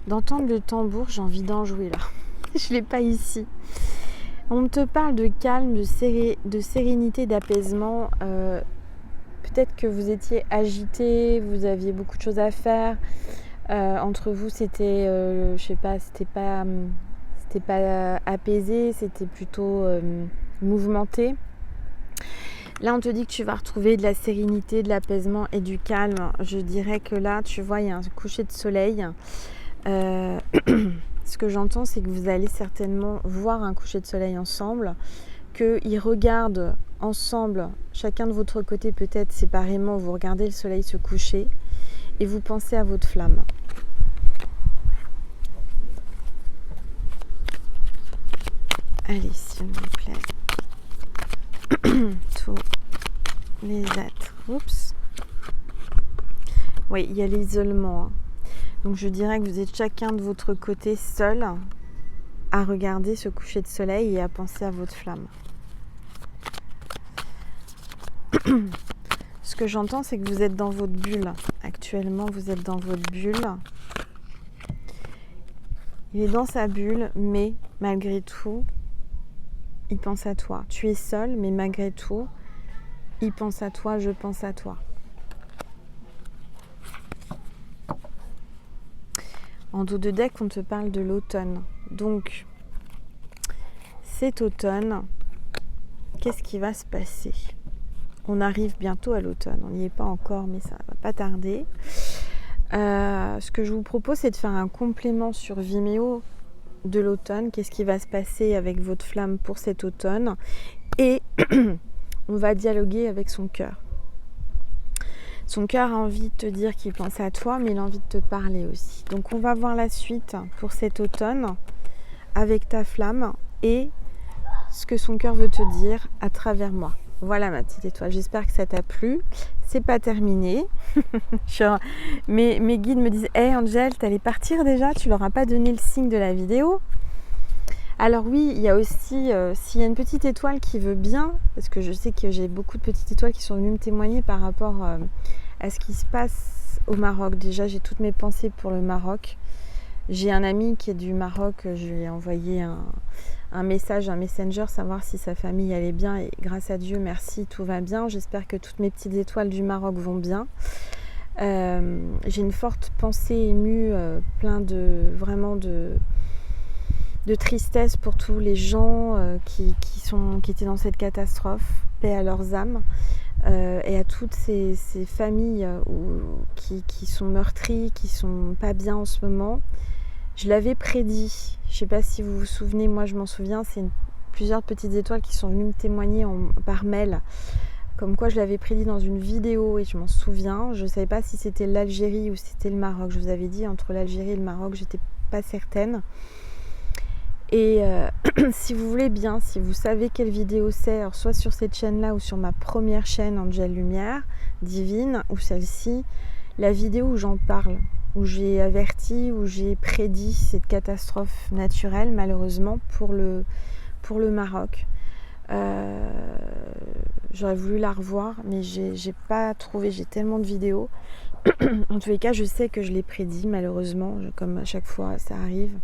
d'entendre le tambour, j'ai envie d'en jouer là. Je ne l'ai pas ici. On te parle de calme, de sérénité, d'apaisement. Peut-être que vous étiez agité, vous aviez beaucoup de choses à faire. Entre vous, c'était, je sais pas, c'était pas apaisé, c'était plutôt mouvementé. Là, on te dit que tu vas retrouver de la sérénité, de l'apaisement et du calme. Je dirais que là, tu vois, il y a un coucher de soleil. Ce que j'entends, c'est que vous allez certainement voir un coucher de soleil ensemble, qu'ils regardent ensemble, chacun de votre côté, peut-être séparément, vous regardez le soleil se coucher et vous pensez à votre flamme. Allez, s'il vous plaît. Tous les êtres. Oups. Oui, il y a l'isolement. Hein. Donc je dirais que vous êtes chacun de votre côté seul à regarder ce coucher de soleil et à penser à votre flamme. Ce que j'entends, c'est que vous êtes dans votre bulle. Actuellement, vous êtes dans votre bulle. Il est dans sa bulle, mais malgré tout, il pense à toi. Tu es seul, mais malgré tout, il pense à toi, je pense à toi. En dos de deck, on te parle de l'automne. Donc, cet automne, qu'est-ce qui va se passer ? On arrive bientôt à l'automne. On n'y est pas encore, mais ça va pas tarder. Ce que je vous propose, c'est de faire un complément sur Vimeo de l'automne. Qu'est-ce qui va se passer avec votre flamme pour cet automne ? Et on va dialoguer avec son cœur. Son cœur a envie de te dire qu'il pense à toi, mais il a envie de te parler aussi. Donc on va voir la suite pour cet automne avec ta flamme et ce que son cœur veut te dire à travers moi. Voilà ma petite étoile, j'espère que ça t'a plu. C'est pas terminé. Mes guides me disent « Hey Angel, t'allais partir déjà, tu leur as pas donné le signe de la vidéo ?» Alors oui, il y a aussi, s'il y a une petite étoile qui veut bien, parce que je sais que j'ai beaucoup de petites étoiles qui sont venues me témoigner par rapport à ce qui se passe au Maroc. Déjà, j'ai toutes mes pensées pour le Maroc. J'ai un ami qui est du Maroc, je lui ai envoyé un message, un messenger, savoir si sa famille allait bien. Et grâce à Dieu, merci, tout va bien. J'espère que toutes mes petites étoiles du Maroc vont bien. J'ai une forte pensée émue, plein de tristesse pour tous les gens qui étaient dans cette catastrophe, paix à leurs âmes. et à toutes ces familles qui sont meurtries, qui sont pas bien en ce moment. Je l'avais prédit. Je sais pas si vous vous souvenez, moi je m'en souviens, c'est plusieurs petites étoiles qui sont venues me témoigner par mail. Comme quoi je l'avais prédit dans une vidéo et je m'en souviens. Je ne savais pas si c'était l'Algérie ou si c'était le Maroc. Je vous avais dit entre l'Algérie et le Maroc, j'étais pas certaine. Et si vous voulez bien, si vous savez quelle vidéo c'est, alors soit sur cette chaîne-là ou sur ma première chaîne Angel Lumière Divine, ou celle-ci, la vidéo où j'en parle, où j'ai averti, où j'ai prédit cette catastrophe naturelle malheureusement pour le Maroc. J'aurais voulu la revoir, mais j'ai pas trouvé, j'ai tellement de vidéos. En tous les cas, je sais que je l'ai prédit, malheureusement, comme à chaque fois ça arrive.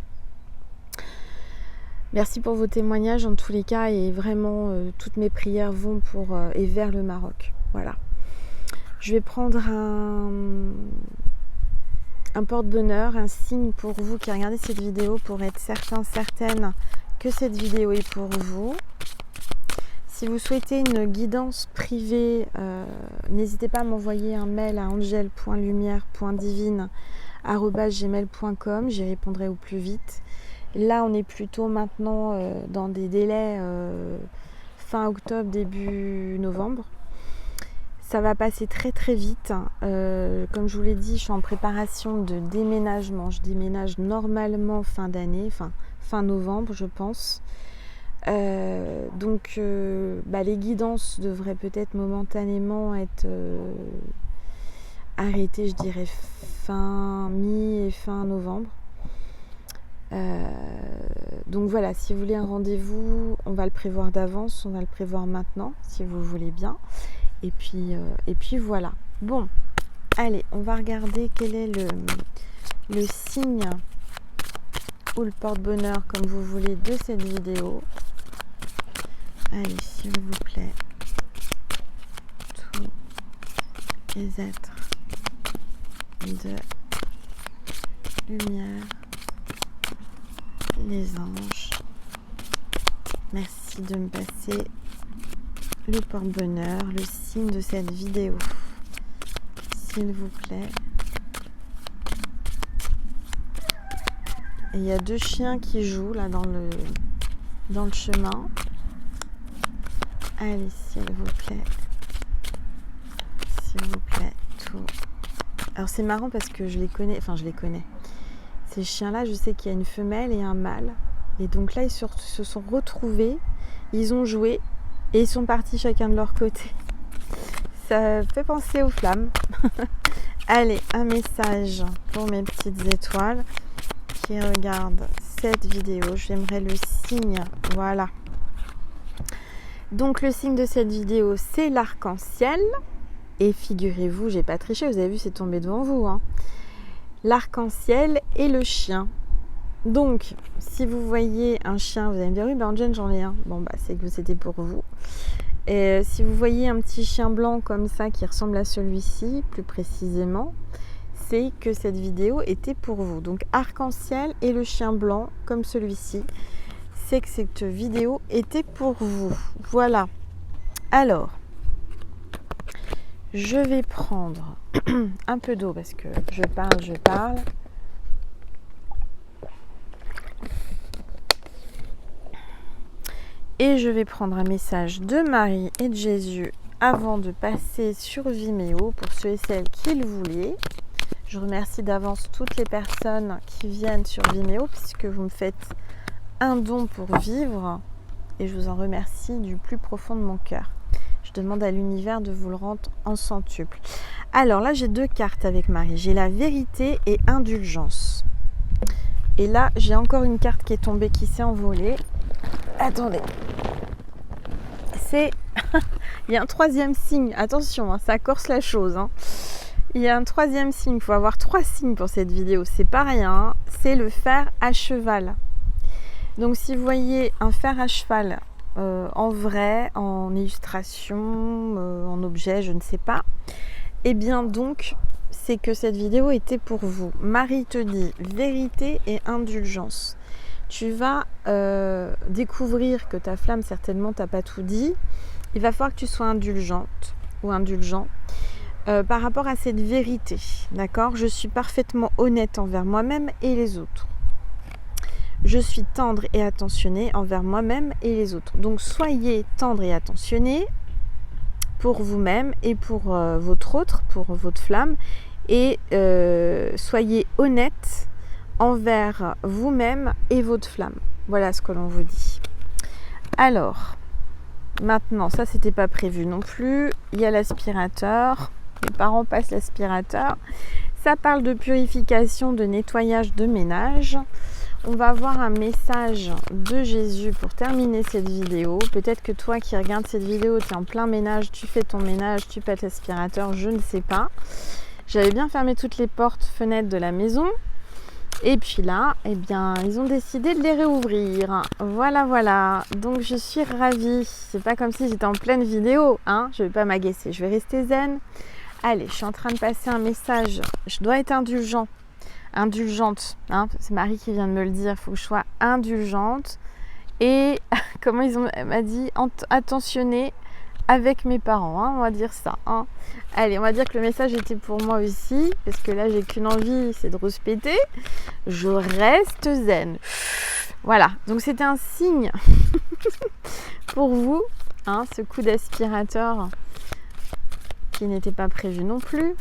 Merci pour vos témoignages en tous les cas, et vraiment toutes mes prières vont pour et vers le Maroc. Voilà. Je vais prendre un porte-bonheur, un signe pour vous qui regardez cette vidéo, pour être certaine que cette vidéo est pour vous. Si vous souhaitez une guidance privée, n'hésitez pas à m'envoyer un mail à angel.lumière.divine@gmail.com, j'y répondrai au plus vite. Là, on est plutôt maintenant dans des délais fin octobre, début novembre. Ça va passer très très vite. Comme je vous l'ai dit, je suis en préparation de déménagement. Je déménage normalement fin d'année, fin novembre, je pense. Donc les guidances devraient peut-être momentanément être arrêtées, je dirais mi et fin novembre. Donc voilà, si vous voulez un rendez-vous, on va le prévoir d'avance, on va le prévoir maintenant si vous voulez bien. Et puis voilà. Bon, allez, on va regarder quel est le signe ou le porte-bonheur, comme vous voulez, de cette vidéo. Allez, s'il vous plaît, tous les êtres de lumière, les anges, merci de me passer le porte-bonheur, le signe de cette vidéo, s'il vous plaît. Et il y a 2 chiens qui jouent là dans le chemin. Allez, s'il vous plaît, tout. Alors c'est marrant parce que je les connais. Ces chiens-là, je sais qu'il y a une femelle et un mâle. Et donc là, ils se sont retrouvés, ils ont joué et ils sont partis chacun de leur côté. Ça fait penser aux flammes. Allez, un message pour mes petites étoiles qui regardent cette vidéo. J'aimerais le signe, voilà. Donc le signe de cette vidéo, c'est l'arc-en-ciel. Et figurez-vous, j'ai pas triché, vous avez vu, c'est tombé devant vous. L'arc-en-ciel et le chien. Donc, si vous voyez un chien, vous allez me dire, oui, Angel, j'en ai un. Bon, c'est que c'était pour vous. Et si vous voyez un petit chien blanc comme ça, qui ressemble à celui-ci, plus précisément, c'est que cette vidéo était pour vous. Donc, arc-en-ciel et le chien blanc, comme celui-ci, c'est que cette vidéo était pour vous. Voilà. Alors, je vais prendre un peu d'eau parce que je parle. Et je vais prendre un message de Marie et de Jésus avant de passer sur Vimeo pour ceux et celles qui le voulaient. Je remercie d'avance toutes les personnes qui viennent sur Vimeo puisque vous me faites un don pour vivre et je vous en remercie du plus profond de mon cœur. Je demande à l'univers de vous le rendre en centuple. Alors là, j'ai 2 cartes avec Marie. J'ai la vérité et indulgence. Et là, j'ai encore une carte qui est tombée, qui s'est envolée. Attendez. Il y a un 3e signe. Attention, ça corse la chose. Il y a un 3e signe. Il faut avoir 3 signes pour cette vidéo. C'est pas rien. C'est le fer à cheval. Donc si vous voyez un fer à cheval en vrai, en illustration, en objet, je ne sais pas, eh bien donc c'est que cette vidéo était pour vous. Marie te dit vérité et indulgence. Tu vas découvrir que ta flamme certainement t'a pas tout dit. Il va falloir que tu sois indulgente ou indulgent par rapport à cette vérité, d'accord? Je suis parfaitement honnête envers moi-même et les autres. Je suis tendre et attentionné envers moi-même et les autres. Donc soyez tendre et attentionné pour vous-même et pour votre autre, pour votre flamme. Et soyez honnête envers vous-même et votre flamme. Voilà ce que l'on vous dit. Alors, maintenant, ça c'était pas prévu non plus. Il y a l'aspirateur. Les parents passent l'aspirateur. Ça parle de purification, de nettoyage, de ménage. On va avoir un message de Jésus pour terminer cette vidéo. Peut-être que toi qui regardes cette vidéo, tu es en plein ménage, tu fais ton ménage, tu pètes l'aspirateur, je ne sais pas. J'avais bien fermé toutes les portes, fenêtres de la maison. Et puis là, eh bien, ils ont décidé de les réouvrir. Voilà, voilà. Donc je suis ravie. C'est pas comme si j'étais en pleine vidéo, hein. Je vais pas m'agacer, je vais rester zen. Allez, je suis en train de passer un message. Je dois être indulgente, hein. C'est Marie qui vient de me le dire. Il faut que je sois indulgente. Et comment elle m'a dit, attentionnée avec mes parents, hein, on va dire ça. Hein. Allez, on va dire que le message était pour moi aussi, parce que là, j'ai qu'une envie, c'est de respecter. Je reste zen. Voilà, donc c'était un signe pour vous, hein, ce coup d'aspirateur qui n'était pas prévu non plus,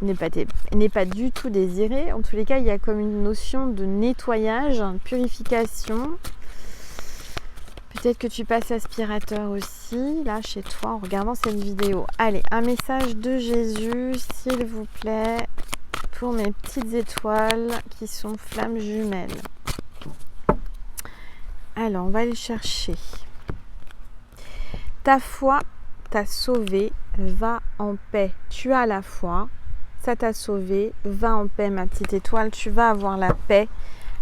n'est pas du tout désiré. En tous les cas, il y a comme une notion de nettoyage, de purification. Peut-être que tu passes l'aspirateur aussi, là, chez toi, en regardant cette vidéo. Allez, un message de Jésus, s'il vous plaît, pour mes petites étoiles qui sont flammes jumelles. Alors, on va aller chercher. Ta foi t'a sauvé, va en paix. Tu as la foi, ça t'a sauvé, va en paix, ma petite étoile. Tu vas avoir la paix,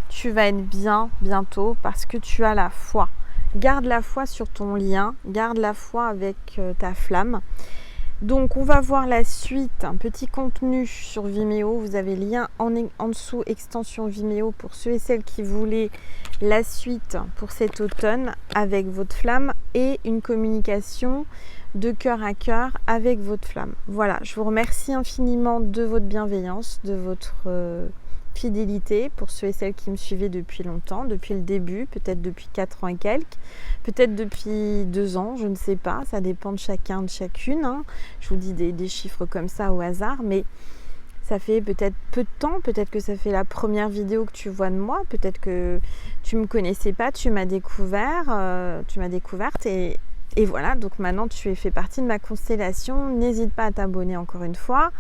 tu vas être bien bientôt parce que tu as la foi. Garde la foi sur ton lien, garde la foi avec ta flamme. Donc on va voir la suite, un petit contenu sur Vimeo. Vous avez le lien en dessous, extension Vimeo pour ceux et celles qui voulaient la suite pour cet automne avec votre flamme et une communication de cœur à cœur avec votre flamme. Voilà, je vous remercie infiniment de votre bienveillance, de votre fidélité pour ceux et celles qui me suivaient depuis longtemps, depuis le début, peut-être depuis 4 ans et quelques, peut-être depuis 2 ans, je ne sais pas, ça dépend de chacun, de chacune. Hein. Je vous dis des chiffres comme ça au hasard, mais ça fait peut-être peu de temps, peut-être que ça fait la première vidéo que tu vois de moi, peut-être que tu ne me connaissais pas, tu m'as découverte et voilà, donc maintenant tu fais partie de ma constellation. N'hésite pas à t'abonner encore une fois.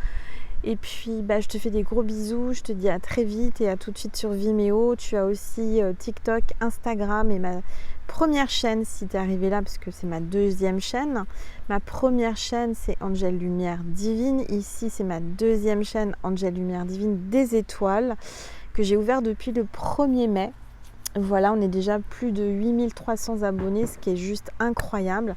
Et puis je te fais des gros bisous, je te dis à très vite et à tout de suite sur Vimeo. Tu as aussi TikTok, Instagram et ma première chaîne si tu es arrivé là parce que c'est ma 2e chaîne. Ma première chaîne c'est Angel Lumière Divine. Ici c'est ma 2e chaîne Angel Lumière Divine des étoiles que j'ai ouvert depuis le 1er mai. Voilà, on est déjà plus de 8300 abonnés, ce qui est juste incroyable.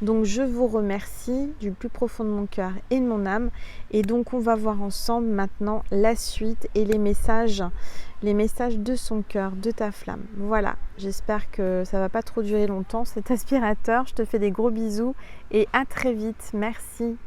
Donc je vous remercie du plus profond de mon cœur et de mon âme. Et donc on va voir ensemble maintenant la suite et les messages de son cœur, de ta flamme. Voilà, j'espère que ça va pas trop durer longtemps cet aspirateur. Je te fais des gros bisous et à très vite. Merci.